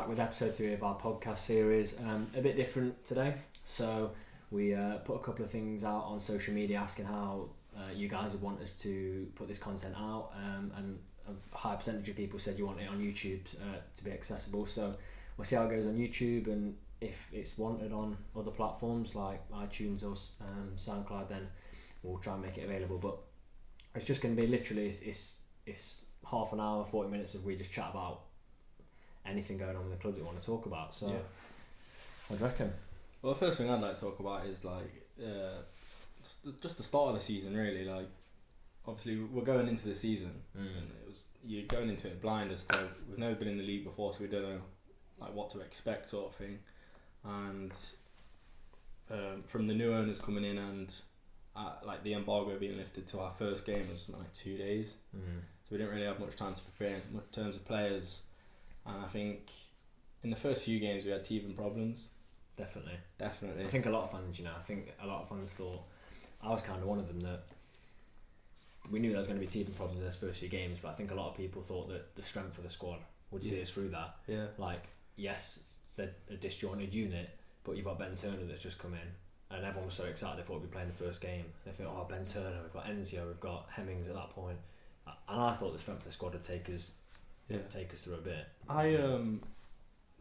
back with episode 3 of our podcast series. A bit different today. So we put a couple of things out on social media asking how you guys would want us to put this content out, and a high percentage of people said you want it on YouTube to be accessible. So we'll see how it goes on YouTube, and if it's wanted on other platforms like iTunes or SoundCloud, then we'll try and make it available. But it's just going to be literally it's half an hour, 40 minutes of we just chat about anything going on with the club that we want to talk about. So what do you reckon? Well, the first thing I'd like to talk about is just the start of the season, really. Like, obviously we're going into the season, and you're going into it blind as to we've never been in the league before, so we don't know like what to expect, sort of thing. And from the new owners coming in and like the embargo being lifted to our first game was like 2 days, so we didn't really have much time to prepare in terms of players. And I think in the first few games we had teething problems. Definitely. I think a lot of fans, thought, I was kind of one of them, that we knew there was going to be teething problems in those first few games, but I think a lot of people thought that the strength of the squad would see us through that. Yeah. Like, yes, they're a disjointed unit, but you've got Ben Turner that's just come in, and everyone was so excited they thought we'd be playing the first game. They thought, oh, Ben Turner, we've got Enzio, we've got Hemmings at that point, and I thought the strength of the squad would take us through a bit.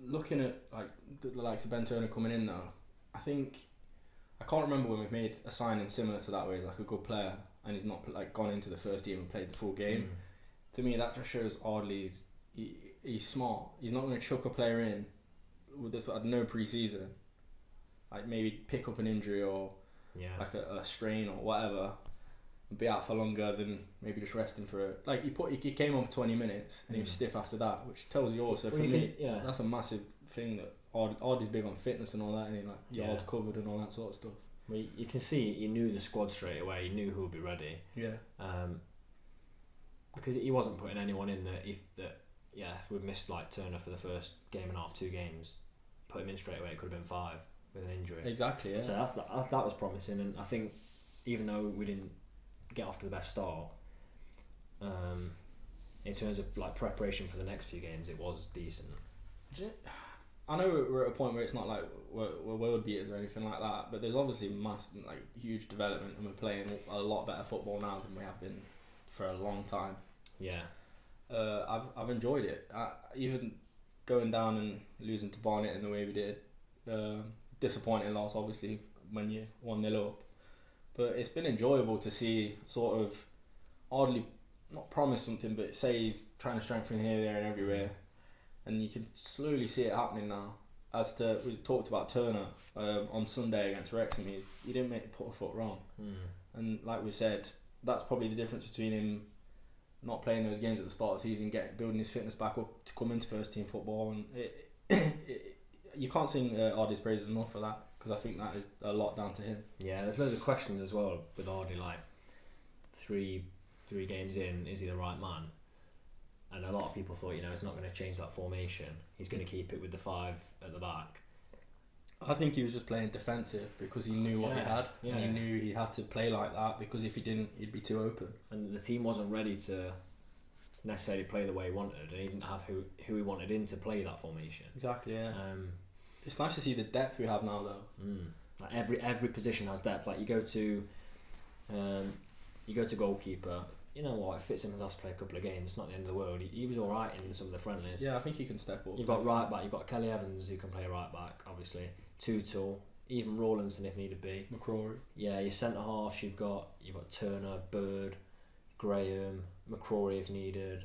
Looking at like the likes of Ben Turner coming in now, I can't remember when we've made a signing similar to that where he's like a good player and he's not like gone into the first team and played the full game. To me, that just shows Ardley he's smart. He's not going to chuck a player in with this no pre-season, like maybe pick up an injury or like a strain or whatever, and be out for longer than maybe just resting for it. Like he came on for 20 minutes and he was stiff after that, which tells you also. For me, that's a massive thing, that Ardley's big on fitness and all that, and he like yards covered and all that sort of stuff. Well, you can see he knew the squad straight away. He knew who would be ready. Yeah. Because he wasn't putting anyone in that we've missed like Turner for the first game and a half, 2 games. Put him in straight away. It could have been 5 with an injury. Exactly. Yeah. So that was promising, and I think even though we didn't get off to the best start, in terms of like preparation for the next few games, it was decent. I know we're at a point where it's not like we're world beaters or anything like that, but there's obviously huge development, and we're playing a lot better football now than we have been for a long time. Yeah. I've enjoyed it. Even going down and losing to Barnet in the way we did, disappointing loss obviously when you're 1-0 up, but it's been enjoyable to see sort of Ardley not promise something, but say he's trying to strengthen here, there and everywhere, and you can slowly see it happening now. As to, we talked about Turner on Sunday against Wrexham, he didn't put a foot wrong, and like we said, that's probably the difference between him not playing those games at the start of the season, building his fitness back up to come into first team football, and you can't sing Ardley's praises enough for that, because I think that is a lot down to him. Yeah, there's loads of questions as well with Ardley, like three games in, is he the right man? And a lot of people thought, he's not going to change that formation. He's going to keep it with the 5 at the back. I think he was just playing defensive because he knew what he had, and he knew he had to play like that, because if he didn't, he'd be too open. And the team wasn't ready to necessarily play the way he wanted, and he didn't have who he wanted in to play that formation. Exactly, yeah. It's nice to see the depth we have now, though. Like every position has depth. Like you go to goalkeeper. You know what? If Fitzsimmons has to play a couple of games, it's not the end of the world. He was all right in some of the friendlies. Yeah, I think he can step up. You've got right back. You've got Kelly Evans who can play right back, obviously. Tootle, even Rawlinson if needed be. McCrory. Yeah, your centre halves. You've got Turner, Bird, Graham, McCrory if needed,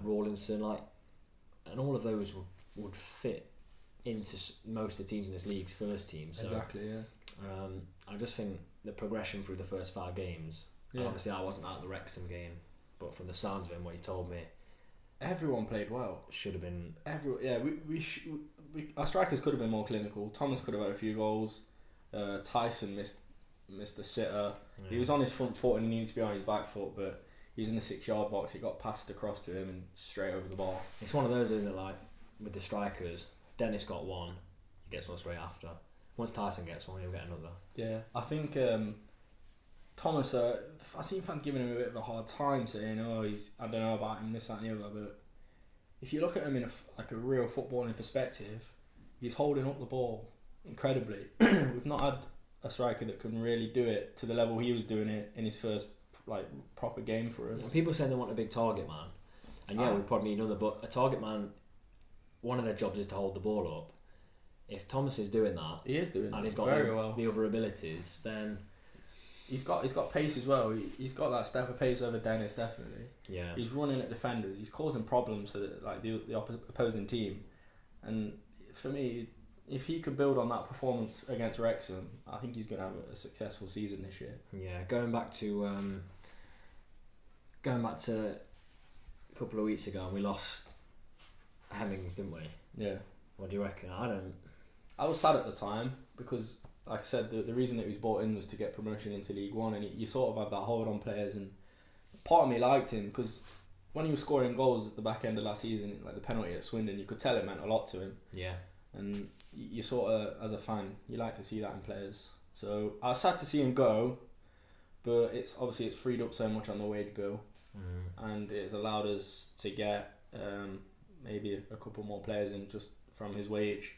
Rawlinson, and all of those would fit into most of the teams in this league's first team. So, exactly. Yeah. I just think the progression through the first 5 games. Yeah. And obviously, I wasn't at the Wrexham game, but from the sounds of him, what he told me, everyone played well. Should have been. Our strikers could have been more clinical. Thomas could have had a few goals. Tyson missed a sitter. Yeah. He was on his front foot and he needed to be on his back foot, but he was in the 6-yard box. It got passed across to him and straight over the ball. It's one of those, isn't it? Like with the strikers, Dennis got one, he gets one straight after. Once Tyson gets one, he'll get another. Yeah, I think Thomas, I seen fans giving him a bit of a hard time, saying, I don't know about him, this, that and the other, but if you look at him in a real footballing perspective, he's holding up the ball incredibly. We've not had a striker that can really do it to the level he was doing it in his first proper game for us. People saying they want a big target man, and we probably need another. But a target man, one of their jobs is to hold the ball up. If Thomas is doing that, he is doing, and he's got very well. The other abilities, then he's got pace as well. He's got that step of pace over Dennis, definitely. Yeah. He's running at defenders. He's causing problems for the opposing team, and for me, if he could build on that performance against Wrexham, I think he's going to have a successful season this year. Yeah, going back to a couple of weeks ago, and we lost Hemmings, didn't we? Yeah. What do you reckon? I was sad at the time because, like I said, the reason that he was brought in was to get promotion into League One, and you sort of had that hold on players, and part of me liked him because when he was scoring goals at the back end of last season, like the penalty at Swindon, you could tell it meant a lot to him. Yeah. And you sort of, as a fan, you like to see that in players. So I was sad to see him go, but it's freed up so much on the wage bill, and it's allowed us to get maybe a couple more players in just from his wage.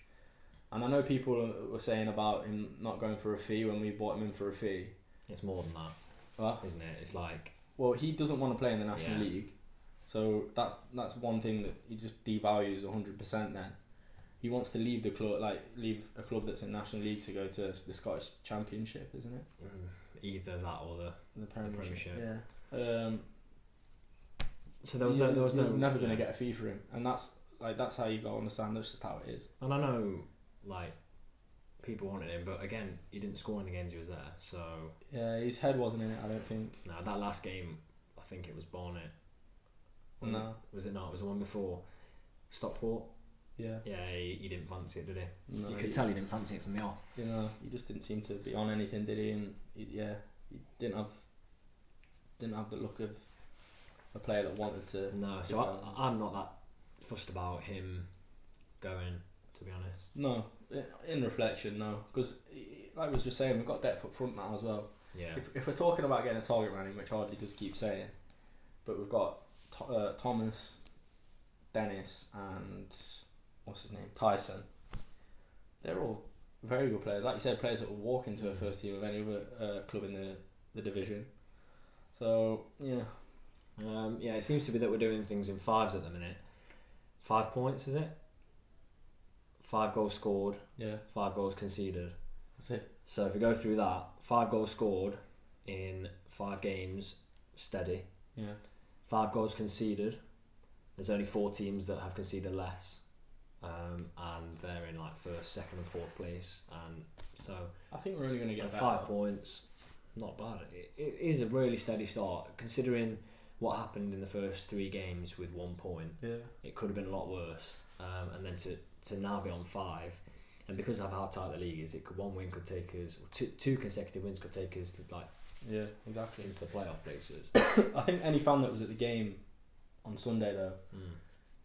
And I know people were saying about him not going for a fee when we bought him in for a fee. It's more than that, isn't it? It's like, well, he doesn't want to play in the National League, so that's one thing that he just devalues 100%. Then he wants to leave the club, leave a club that's in National League to go to the Scottish Championship, isn't it? Either that or the Premiership. Yeah. So there was no. You're never going to get a fee for him, and that's how you got to understand. That's just how it is. And I know, people wanted him, but again, he didn't score in the games he was there. So yeah, his head wasn't in it. I don't think. No, that last game, I think it was Barnet. No, was it not? It was the one before Stockport. Yeah. Yeah, he didn't fancy it, did he? No, you could tell he didn't fancy it from the off. You know, he just didn't seem to be on anything, did he? And he didn't have the look of a player that wanted to. No, so I'm not that fussed about him going, to be honest. No, in reflection, no, because like I was just saying, we've got depth up front now as well. Yeah. If we're talking about getting a target man in, which Hardley does keep saying, but we've got Thomas, Dennis, and what's his name, Tyson. They're all very good players. Like you said, players that will walk into a first team of any other club in the division. So yeah. It seems to be that we're doing things in fives at the minute. 5 points, is it? 5 goals scored. Yeah. 5 goals conceded. That's it. So if we go through that, 5 goals scored in 5 games, steady. Yeah. 5 goals conceded. There's only 4 teams that have conceded less, and they're in first, second, and fourth place. And so I think we're only going to get 5 points. Not bad. It is a really steady start considering what happened in the first 3 games with 1 point. Yeah. It could have been a lot worse. And then to now be on 5, and because of how tight the league is, one win could take us, two consecutive wins could take us to yeah, exactly, into the playoff places. I think any fan that was at the game on Sunday though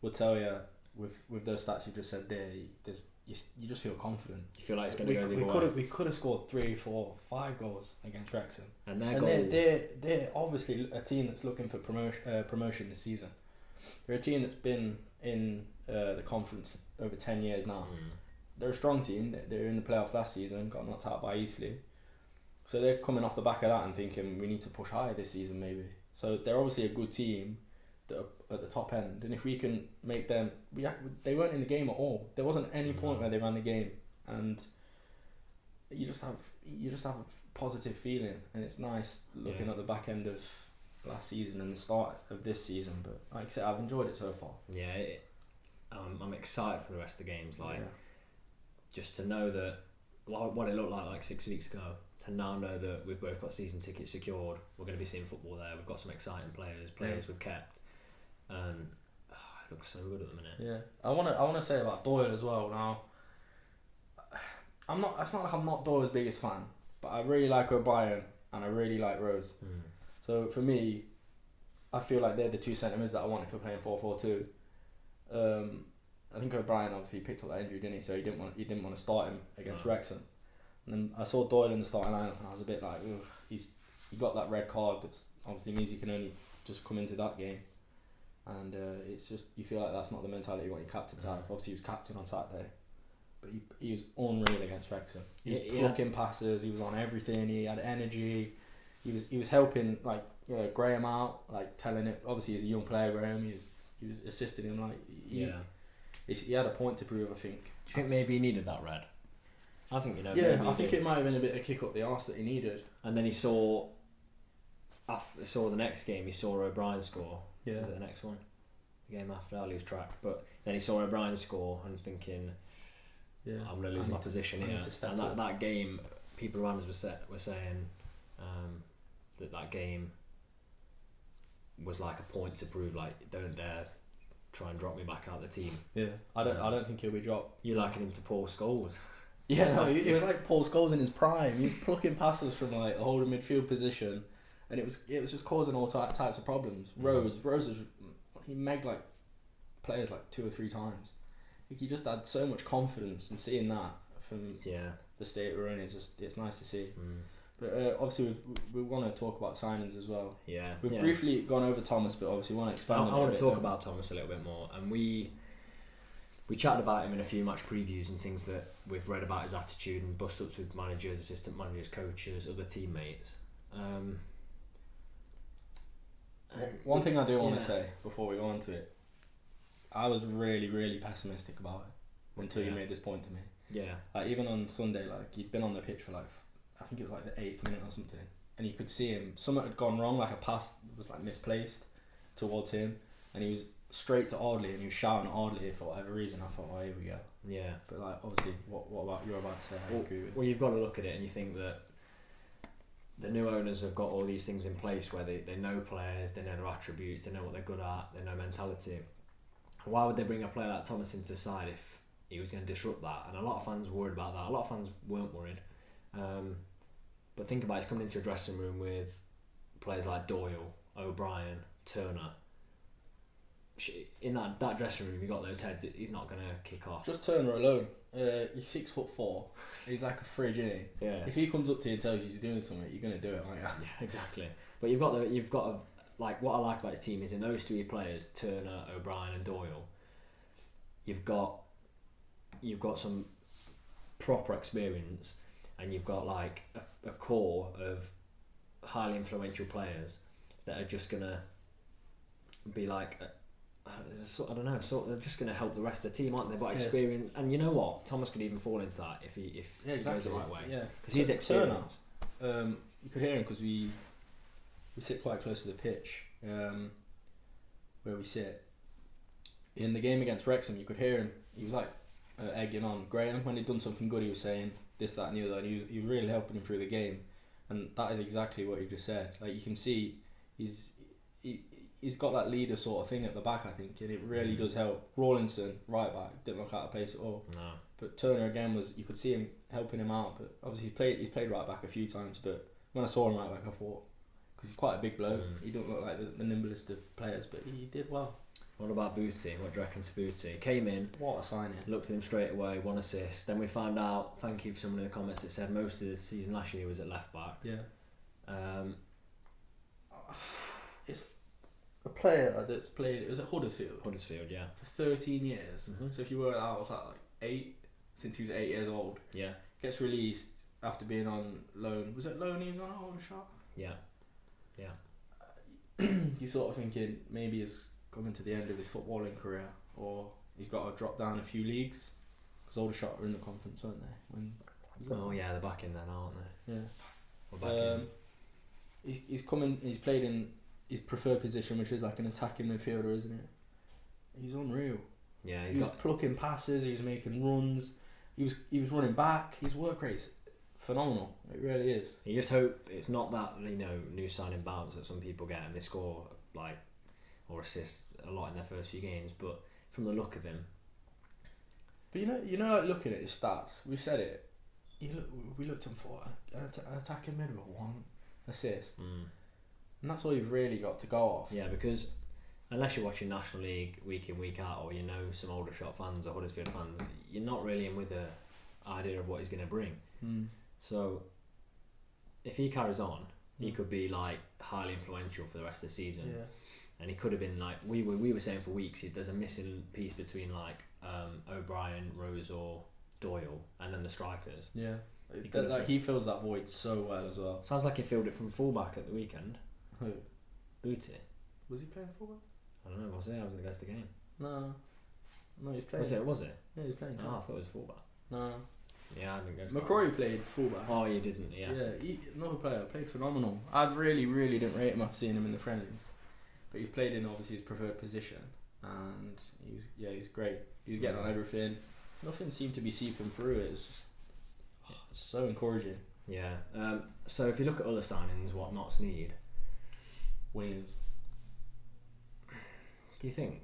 would tell you with those stats you just said there, you just feel confident. You feel like it's going to go the other way. We could have scored 3, 4, 5 goals against Wrexham, and they're obviously a team that's looking for promotion this season. They're a team that's been in the conference for over 10 years now. They're a strong team. They're in the playoffs last season, got knocked out by Eastleigh. So they're coming off the back of that and thinking we need to push higher this season maybe. So they're obviously a good team that are at the top end, and if we can make them they weren't in the game at all. There wasn't any point where they ran the game, and you just have a positive feeling, and it's nice looking at the back end of last season and the start of this season. But like I said, I've enjoyed it so far. Yeah, I'm excited for the rest of the games. Just to know that what it looked like 6 weeks ago, to now know that we've both got season tickets secured. We're going to be seeing football there. We've got some exciting players we've kept, and it looks so good at the minute. Yeah, I want to say about Doyle as well. Now, I'm not. It's not like I'm not Doyle's biggest fan, but I really like O'Brien and I really like Rose. So for me, I feel like they're the 2 centre mids that I want if we're playing 4-4-2. I think O'Brien obviously picked up that injury, didn't he? So he didn't want to start him against Wrexham. And then I saw Doyle in the starting lineup, and I was a bit like, he got that red card. That obviously means he can only just come into that game. and it's just you feel like that's not the mentality you want your captain to have. Obviously, he was captain on Saturday, but he was unreal against Wrexham. He was plucking passes. He was on everything. He had energy. He was helping like Graham out, like telling it. Obviously, he's a young player, Graham. He was assisting him. Like he had a point to prove. I think. Do you think maybe he needed that red? I think I think it might have been a bit of kick up the arse that he needed. And then he saw. Saw the next game. He saw O'Brien score. Yeah. Was it the next one? The game after, I lose track. But then he saw O'Brien score and thinking, I'm going to lose my position here. And that game, people around us were saying that game was like a point to prove, like, don't dare try and drop me back out of the team. Yeah, I don't think he'll be dropped. You liken him to Paul Scholes. Yeah, no, it was like Paul Scholes in his prime. He was plucking passes from like the holding midfield position, and it was just causing all types of problems. Rose was he megged like players like 2 or 3 times. Like, he just had so much confidence, and seeing that from the state we're in it's nice to see. But obviously we want to talk about signings as well. Yeah, we've briefly gone over Thomas, but obviously we want to expand. I want to talk about Thomas a little bit more, and we chatted about him in a few match previews and things that we've read about his attitude and bust-ups with managers, assistant managers, coaches, other teammates. One thing I do want to say before we go on to it, I was really, really pessimistic about it until you made this point to me. Yeah. Like even on Sunday, like he'd been on the pitch for like, I think it was like the 8th minute or something, and you could see him. Something had gone wrong, like a pass was like misplaced towards him, and he was straight to Audley, and he was shouting at Audley for whatever reason. I thought, oh, here we go. Yeah. But like obviously, what about you're about to say? I agree with. Well, you've got to look at it and you think that the new owners have got all these things in place where they know players, they know their attributes, they know what they're good at, they know mentality. Why would they bring a player like Thomas into the side if he was going to disrupt that? And a lot of fans were worried about that. A lot of fans weren't worried. But think about it, he's coming into a dressing room with players like Doyle, O'Brien, Turner. In that dressing room, you got those heads. He's not going to kick off. Just Turner alone. He's 6'4". He's like a fridge, isn't he? Yeah. If he comes up to you and tells you he's doing something, you're going to do it, aren't you? Yeah, exactly. But you've got like what I like about his team is in those 3 players, Turner, O'Brien, and Doyle. You've got some proper experience, and you've got like a core of highly influential players that are just gonna be like. I don't know. They're just going to help the rest of the team, aren't they? They've got experience, and you know what? Thomas could even fall into that if he goes the right way. Yeah, because he's experienced. You could hear him because we sit quite close to the pitch, where we sit. In the game against Wrexham, you could hear him. He was like egging on Graham when he'd done something good. He was saying this, that, and the other, and he was really helping him through the game. And that is exactly what you just said. Like you can see, he's got that leader sort of thing at the back, I think, and it really does help. Rawlinson, right back, didn't look out of place at all. No. But Turner again you could see him helping him out. But obviously he's played right back a few times. But when I saw him right back, I thought, because he's quite a big bloke, he don't look like the nimblest of players, but he did well. What about Booty? What do you reckon to Booty? Came in. What a signing. Looked at him straight away, 1 assist. Then we found out, thank you for someone in the comments that said most of the season last year was at left back. Yeah. It's a player that's played, it was at Huddersfield, yeah, for 13 years. So if you work out, what's that, like 8, since he was 8 years old. Yeah. Gets released after being on loan. Was it loan he was on at Aldershot? Yeah. You're sort of thinking maybe he's coming to the end of his footballing career, or he's got to drop down a few leagues, because Aldershot were in the conference, weren't they? They're back in there now, aren't they? Yeah. We're back in. He's played in his preferred position, which is like an attacking midfielder, isn't it? He's unreal. Yeah, he was plucking passes, he was making runs, he was running back. His work rate's phenomenal. It really is. You just hope it's not that, new signing bounce that some people get and they score like or assist a lot in their first few games, but from the look of him. But like looking at his stats, we said it. We looked at him for an attacking mid with 1 assist. And that's all you've really got to go off. Yeah, because unless you're watching National League week in, week out, or you know some Aldershot fans or Huddersfield fans, you're not really in with the idea of what he's going to bring. So if he carries on, he could be like highly influential for the rest of the season. Yeah. and he could have been like we were saying for weeks. There's a missing piece between like O'Brien, Rose, or Doyle, and then the strikers. Yeah, he fills that void so well as well. Sounds like he filled it from fullback at the weekend. Who? Booty. Was he playing fullback? I don't know. Was it? I haven't guessed the game. No, he's playing. Was it? Yeah, he's playing. Oh, I thought it was fullback. No. Yeah, I didn't guess. McCrory played fullback. Oh, you didn't. Yeah. Yeah, another player played phenomenal. I really didn't rate him after seeing him in the friendlies, but he's played in obviously his preferred position, and he's great. He's getting on everything. Nothing seemed to be seeping through it. It's just it's so encouraging. Yeah. So if you look at other signings, what Notts need? Wingers. Do you think?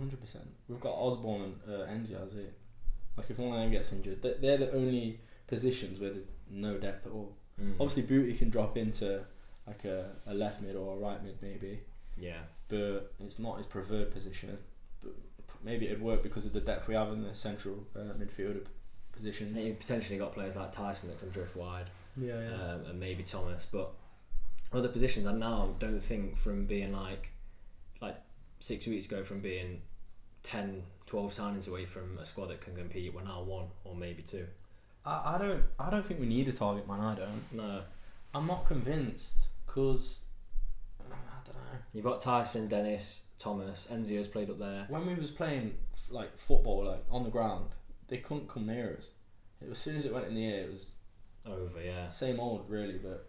100%. We've got Osborne and Enzi, that's it. Like if one of them gets injured, they're the only positions where there's no depth at all. Obviously Booty can drop into like a left mid or a right mid maybe. Yeah. But it's not his preferred position. But maybe it'd work because of the depth we have in the central midfielder positions. And you've potentially got players like Tyson that can drift wide. Yeah. And maybe Thomas, but other positions I now don't think from being like 6 weeks ago from being 10, 12 signings away from a squad that can compete. We're now 1 or maybe 2. I don't think we need a target man. I don't. No. I'm not convinced because I don't know. You've got Tyson, Dennis, Thomas, Enzio's played up there. When we was playing like football, like on the ground, they couldn't come near us. It was, as soon as it went in the air, it was over. Yeah. Same old, really. But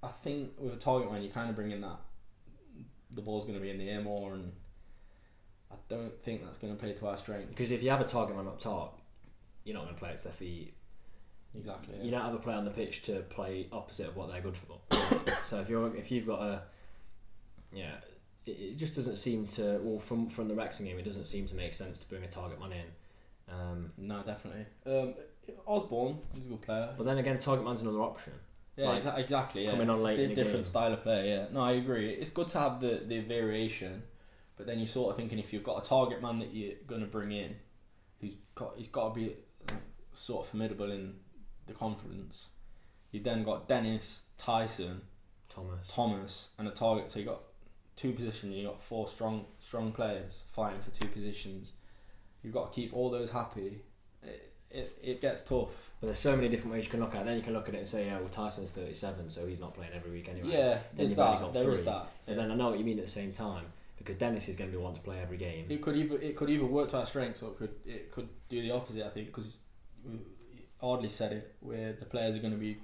I think with a target man, you kind of bring in that the ball's going to be in the air more, and I don't think that's going to play to our strengths. Because if you have a target man up top, you're not going to play it to their feet. Exactly. You don't have a player on the pitch to play opposite of what they're good for. So if you've got it just doesn't seem to. Well, from the Wrexham game, it doesn't seem to make sense to bring a target man in. No, definitely. Osborne, he's a good player. But then again, target man's another option. Yeah, like, exactly. Yeah. Coming on late in the different game. style of player. Yeah. No, I agree. It's good to have the variation, but then you're sort of thinking if you've got a target man that you're gonna bring in, he's got to be sort of formidable in the conference. You've then got Dennis, Tyson, Thomas, and a target. So you got 2 positions. You got 4 strong players fighting for 2 positions. You've got to keep all those happy. It gets tough. But there's so many different ways you can look at it. Then you can look at it and say, yeah, well, Tyson's 37, so he's not playing every week anyway. Yeah, there is that. And then I know what you mean at the same time, because Dennis is going to be wanting to play every game. It could either work to our strengths, or it could do the opposite. I think because Ardley said it, where the players are going to be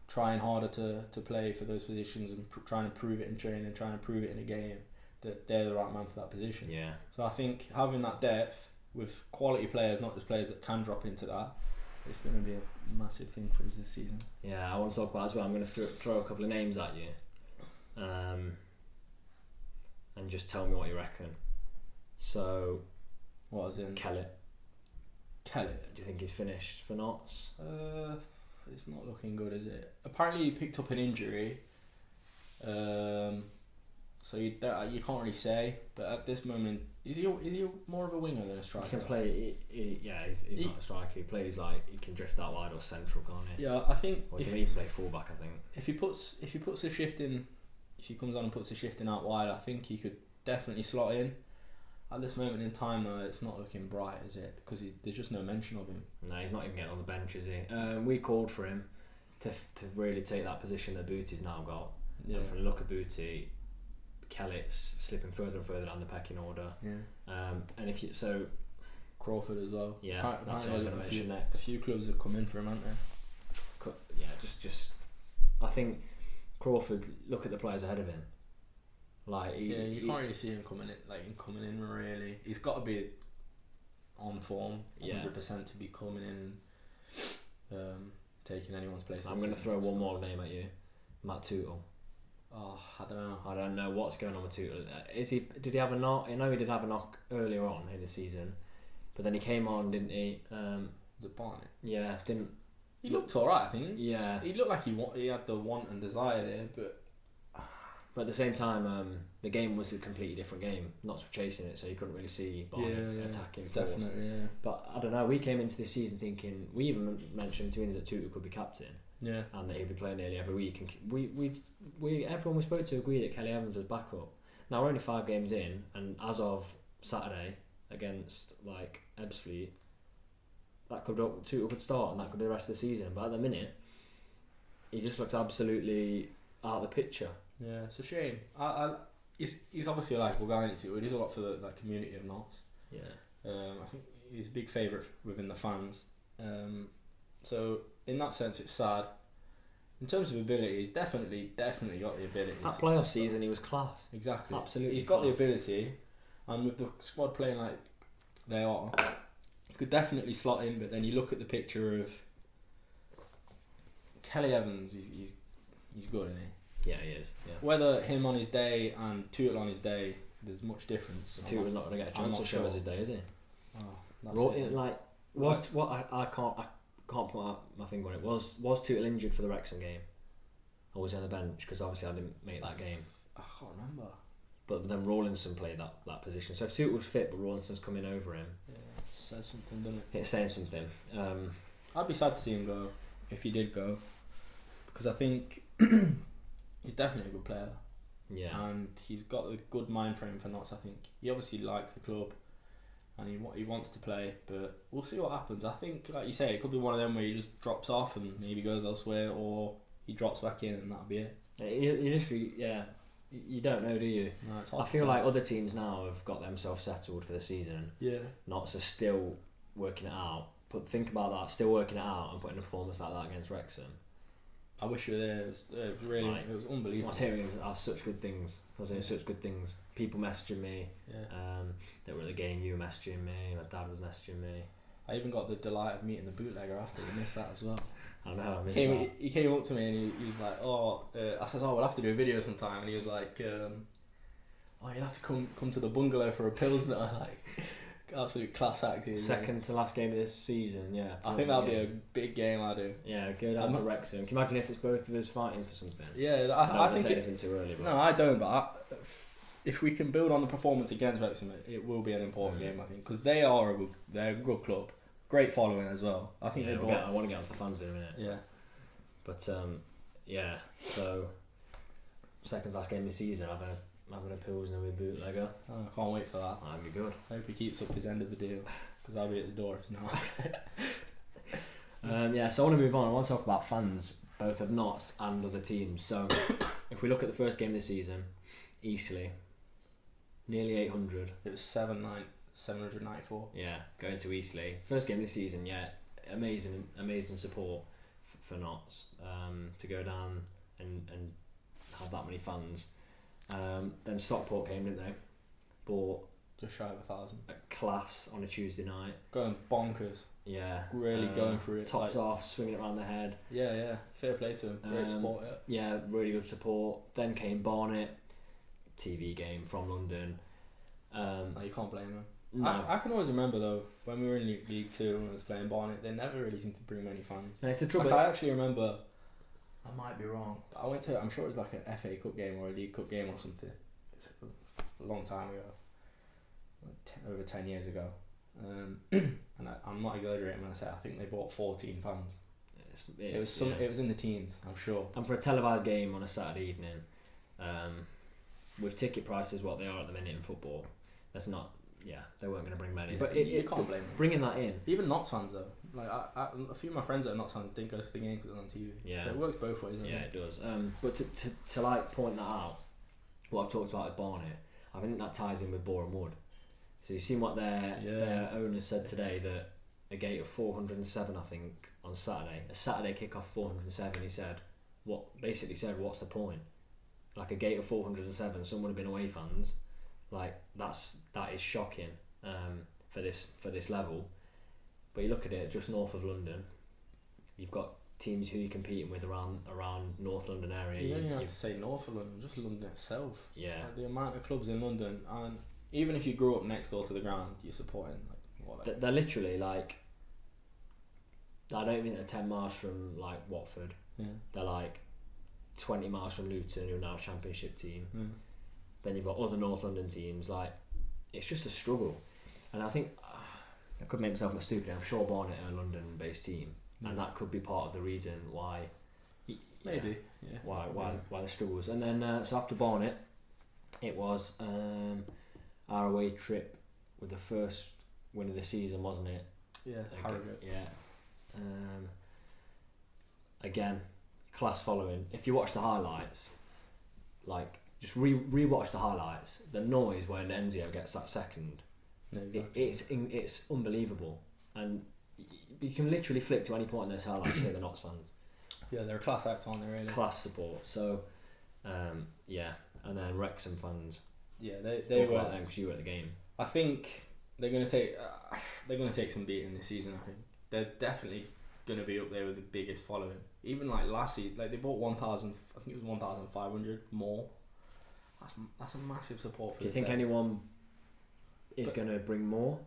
trying harder to play for those positions and trying to prove it in training and trying to prove it in a game that they're the right man for that position. Yeah. So I think having that depth with quality players, not just players that can drop into that, it's going to be a massive thing for us this season. Yeah, I want to talk about it as well. I'm going to throw a couple of names at you, and just tell me what you reckon. So, what is in Kellett? Do you think he's finished for Notts? It's not looking good, is it? Apparently he picked up an injury. So you can't really say, but at this moment, is he more of a winger than a striker? He can play. He's not a striker. He plays he can drift out wide or central, can't he? Yeah, I think. Or he can even play fullback. I think. If he puts a shift in, if he comes on and puts a shift in out wide, I think he could definitely slot in. At this moment in time, though, it's not looking bright, is it? Because there's just no mention of him. No, he's not even getting on the bench, is he? We called for him to really take that position that Booty's now got. Yeah. And from the look of Booty, Kellett's slipping further and further down the pecking order. Yeah. And if you Crawford as well. Yeah, that's what I was going to mention next. A few clubs have come in for him, haven't they? Yeah, just I think Crawford. Look at the players ahead of him. You can't really see him coming in. Really, he's got to be on form, 100% to be coming in and taking anyone's place. I'm going to throw one more name at you, Matt Tootle. Oh, I don't know. I don't know what's going on with Tootle. Did he have a knock? I know he did have a knock earlier on in the season, but then he came on, didn't he? The Barnet. Yeah, didn't. He looked alright, I think. Yeah. He looked like he had the want and desire there, but at the same time, the game was a completely different game. Not chasing it, so you couldn't really see Barnet attacking force. Definitely, yeah. But I don't know. We came into this season thinking, we even mentioned to Innes that Tootle could be captain. Yeah. And that he'd be playing nearly every week. And everyone we spoke to agreed that Kelly Evans was backup. Now we're only 5 games in, and as of Saturday against like Ebbsfleet, that Tuchel could start, and that could be the rest of the season. But at the minute, he just looks absolutely out of the picture. Yeah, it's a shame. He's obviously a likeable guy, and he does a lot for the community of Notts. Yeah. I think he's a big favourite within the fans. So in that sense, it's sad. In terms of ability, he's definitely got the ability. That playoff season, he was class. Exactly. Absolutely. He's got the ability, and with the squad playing like they are, he could definitely slot in. But then you look at the picture of Kelly Evans. He's good, isn't he? Yeah, he is. Yeah. Whether him on his day and Tuchel on his day, there's much difference. Tuchel's not going to get a chance to show us his day, is he? Oh, that's it. Like, I can't put my finger on it. Was Tuchel injured for the Wrexham game, or was he on the bench? Because obviously I didn't make that game. I can't remember. But then Rawlinson played that position. So if Tuchel was fit, but Rawlinson's coming over him, Yeah, it says something, doesn't it? it's saying something. I'd be sad to see him go if he did go, because I think he's definitely a good player. Yeah. And he's got a good mind frame for Notts. I think he obviously likes the club, and he wants to play. But we'll see what happens. I think, like you say, it could be one of them where he just drops off and maybe goes elsewhere, or he drops back in and that'll be it. You literally, yeah. You don't know, do you? No, it's hard I feel like other teams now have got themselves settled for the season. Yeah. Notts are still working it out. But think about that, still working it out and putting a performance like that against Wrexham. I wish you were there. It was really, Like, it was unbelievable. I was hearing such good things. I was hearing such good things. People messaging me. Yeah. That were at the game. You were messaging me. My dad was messaging me. I even got the delight of meeting the bootlegger after. We missed that as well. I know. I missed that. He came up to me and he was like, I said, we'll have to do a video sometime. And he was like, you'll have to come to the bungalow for a Pilsner. Like, absolute class act. Second to last game of this season, yeah. I think that'll be a big game, I do. Yeah, go down to Wrexham. Can you imagine if it's both of us fighting for something? Yeah, I don't say anything too early. But no, I don't, but if we can build on the performance against Wrexham, it will be an important game, I think. Because they're a good club. Great following as well. I think I want to get onto the fans in a minute. Yeah. But, yeah, so second last game of the season, having a Pilsner with bootlegger. Oh, I can't wait for that. That'd be good. I hope he keeps up his end of the deal, because I'll be at his door if not. Yeah, so I want to move on. I want to talk about fans, both of Notts and other teams. So if we look at the first game of the season, Eastleigh, nearly 800. It was 794. Yeah, going to Eastleigh. First game this season, yeah, amazing support for Notts to go down and have that many fans. Then Stockport came, didn't they? Bought just shy of 1,000. A class on a Tuesday night. Going bonkers. Yeah. Really going for it. Tops off, swinging it around the head. Yeah. Fair play to him. Great support. Yeah, really good support. Then came Barnet, TV game from London. No, you can't blame him. No. I can always remember though, when we were in League 2 and I was playing Barnet, they never really seemed to bring many fans. No, it's the trouble. Like, I actually remember, I might be wrong, I went to, I'm sure it was like an FA Cup game or a League Cup game or something. It's a long time ago. Over 10 years ago. And I'm not exaggerating when I say I think they bought 14 fans. It was in the teens, I'm sure. And for a televised game on a Saturday evening, with ticket prices what they are at the minute in football, that's not. Yeah, they weren't going to bring many. Yeah, but you can't blame them. Bringing that in. Even Notts fans though, like a few of my friends that are Notts fans didn't go to the game because it was on TV. Yeah. So it works both ways. Yeah, it does. But to like point that out, what I've talked about at Barnet, I think that ties in with Boreham Wood. So you've seen what their owner said today, that a gate of 407, I think, on Saturday, a Saturday kick-off 407, he said, what's the point? Like a gate of 407, some would have been away fans. Like that is shocking for this level. But you look at it, just north of London, you've got teams who you're competing with around North London area. You don't even have to say North of London, just London itself. Yeah. Like the amount of clubs in London, and even if you grew up next door to the ground, you're supporting They're literally like, I don't mean they're 10 miles from like Watford. Yeah. They're like 20 miles from Luton, who are now a Championship team. Yeah. Then you've got other North London teams. Like, it's just a struggle. And I think I could make myself look stupid. I'm sure Barnet are a London-based team, and that could be part of the reason why. Maybe. Yeah. Why the struggles. And then so after Barnet, It was our away trip with the first win of the season, wasn't it? Yeah, Harrogate. Yeah. Again, class following. If you watch the highlights, like just re-watch the highlights. The noise when Enzio gets that second, Yeah, exactly. it's unbelievable, and you can literally flick to any point in those highlights hear the Notts fans. Yeah, they're a class act, aren't they? Really. Class support. So, yeah, and then Wrexham fans. Yeah, they were. About them because you were at the game. I think they're gonna take some beating this season. I think they're definitely gonna be up there with the biggest following. Even like last season, like they bought 1,000. I think it was 1,500 more. That's a massive support for. Do you think anyone is going to bring more?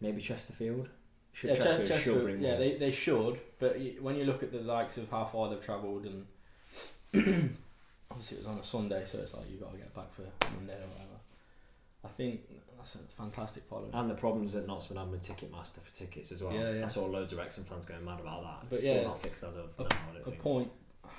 Maybe Chesterfield. Chesterfield should bring more. Yeah, they should. But when you look at the likes of how far they've travelled, and obviously it was on a Sunday, so it's like you've got to get back for Monday or whatever. I think that's a fantastic following. And the problems that Notts been having with Ticketmaster for tickets as well. Yeah. I saw loads of Wrexham fans going mad about that. But it's still not fixed as of now, I don't think. Point,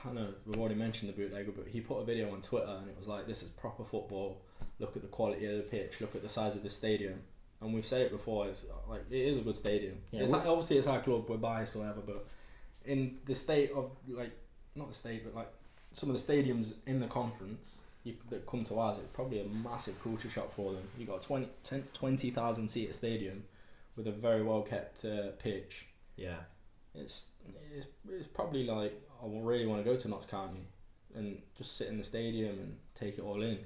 I know we've already mentioned the bootlegger, but he put a video on Twitter and it was like, this is proper football. Look at the quality of the pitch. Look at the size of the stadium. And we've said it before. It's like it is a good stadium. Yeah, obviously it's our club. We're biased or whatever, but in the state of like not the state, but like some of the stadiums in the conference that come to ours, it's probably a massive culture shock for them. You got a 20,000 seat stadium with a very well kept pitch. Yeah, it's probably like I really want to go to Notts County and just sit in the stadium and take it all in.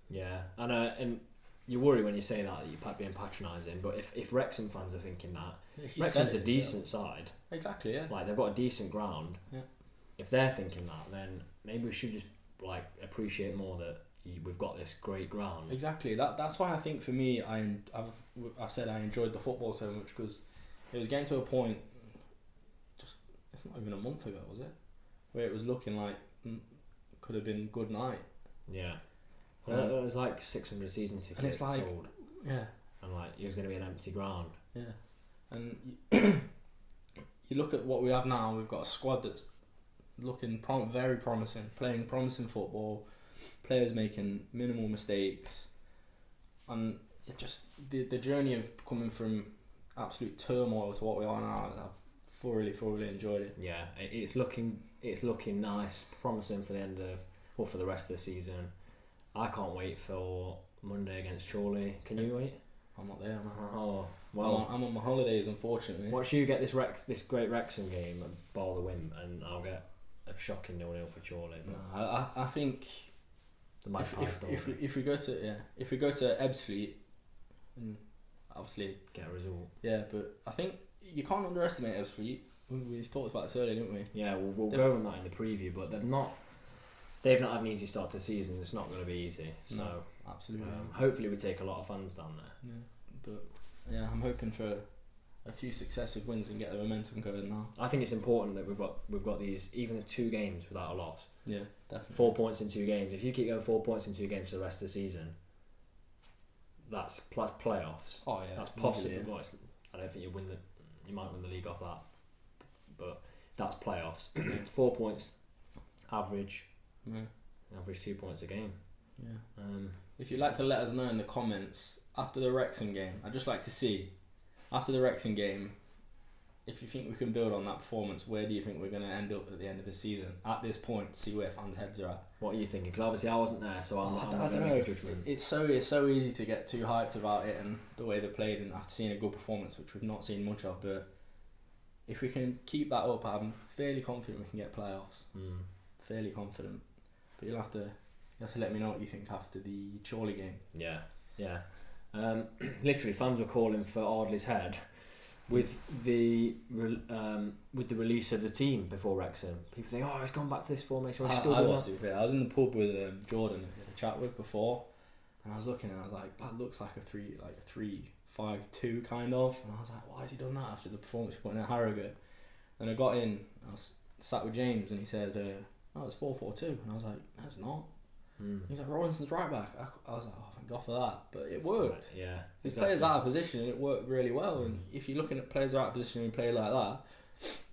Yeah, and you worry when you say that you're being patronising, but if Wrexham fans are thinking that, Wrexham's a decent side. Exactly, yeah. Like they've got a decent ground. Yeah. If they're thinking that, then maybe we should just like appreciate more that we've got this great ground. Exactly. That's why I think for me, I've said I enjoyed the football so much because it was getting to a point. Just it's not even a month ago, was it? Where it was looking like could have been good night. Yeah. It was like 600 season tickets and it's like, sold. Yeah. And like it was going to be an empty ground. Yeah. And you look at what we have now. We've got a squad that's looking very promising, playing promising football, players making minimal mistakes, and it just the journey of coming from absolute turmoil to what we are now. I've thoroughly enjoyed it. Yeah, it's looking nice, promising for the end of for the rest of the season. I can't wait for Monday against Chorley. Can you wait? I'm not there, man. Oh well, I'm on my holidays, unfortunately. Watch you get this great Wrexham game and ball the win, and I'll get a shocking 0-0 for Chorley. No, I think if we go to Ebbsfleet, and obviously get a result. Yeah, but I think you can't underestimate Ebbsfleet. We talked about this earlier, didn't we? Yeah, we'll go on that in the preview, but they've not had an easy start to the season. It's not going to be easy. So no, absolutely. Hopefully we take a lot of fans down there. Yeah, but yeah, I'm hoping for a few successive wins and get the momentum going now. I think it's important that we've got these even 2 games without a loss. Yeah, definitely. 4 points in 2 games. If you keep going 4 points in 2 games for the rest of the season, that's plus playoffs. Oh yeah, that's possible. Yeah. Well, I don't think you might win the league off that, but that's playoffs. 4 points average. Yeah. Average 2 points a game. Yeah. If you'd like to let us know in the comments after the Wrexham game, I'd just like to see after the Wrexham game, if you think we can build on that performance, where do you think we're going to end up at the end of the season? At this point, see where fans' heads are at. What are you thinking? Because obviously I wasn't there, so I'm not going to make a judgment. It's so easy to get too hyped about it and the way they played, and after seeing a good performance, which we've not seen much of. But if we can keep that up, I'm fairly confident we can get playoffs. Fairly confident. But you'll have to let me know what you think after the Chorley game. Yeah. Literally, fans were calling for Ardley's head with the release of the team before Wrexham. People think, oh, he's gone back to this formation. I was in the pub with Jordan, who I had a chat with before, and I was looking and I was like, that looks like a 3-5-2 kind of. And I was like, why has he done that after the performance he put in at Harrogate? And I got in, I was sat with James, and he said, oh, it's 4-4-2, and I was like, no, it's not. He's like, Robinson's right back. I was like, oh, thank God for that. But it worked. Yeah. His players out of position, and it worked really well. And if you're looking at players out of position and play like that,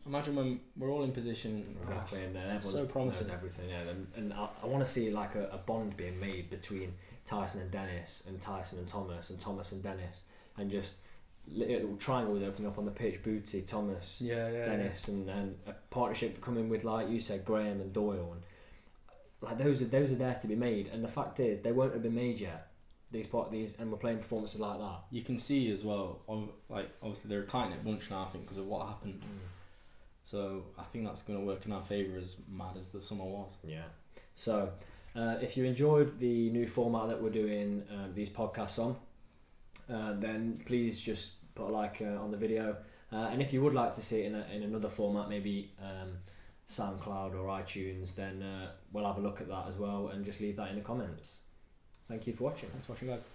imagine when we're all in position. Exactly, and then everyone's so promising. knows everything. Yeah, and I want to see like a bond being made between Tyson and Dennis, and Tyson and Thomas and Dennis, and just little triangles opening up on the pitch. Booty, Thomas, Dennis, and a partnership coming with, like you said, Graham and Doyle, and like those are there to be made. And the fact is, they won't have been made yet. These, and we're playing performances like that. You can see as well, like obviously they're a tight knit bunch now, I think, because of what happened. So I think that's going to work in our favour, as mad as the summer was. Yeah. So if you enjoyed the new format that we're doing these podcasts on, then please just put a like on the video. And if you would like to see it in another format, maybe SoundCloud or iTunes, then we'll have a look at that as well, and just leave that in the comments. Thanks for watching. Thanks for watching, guys.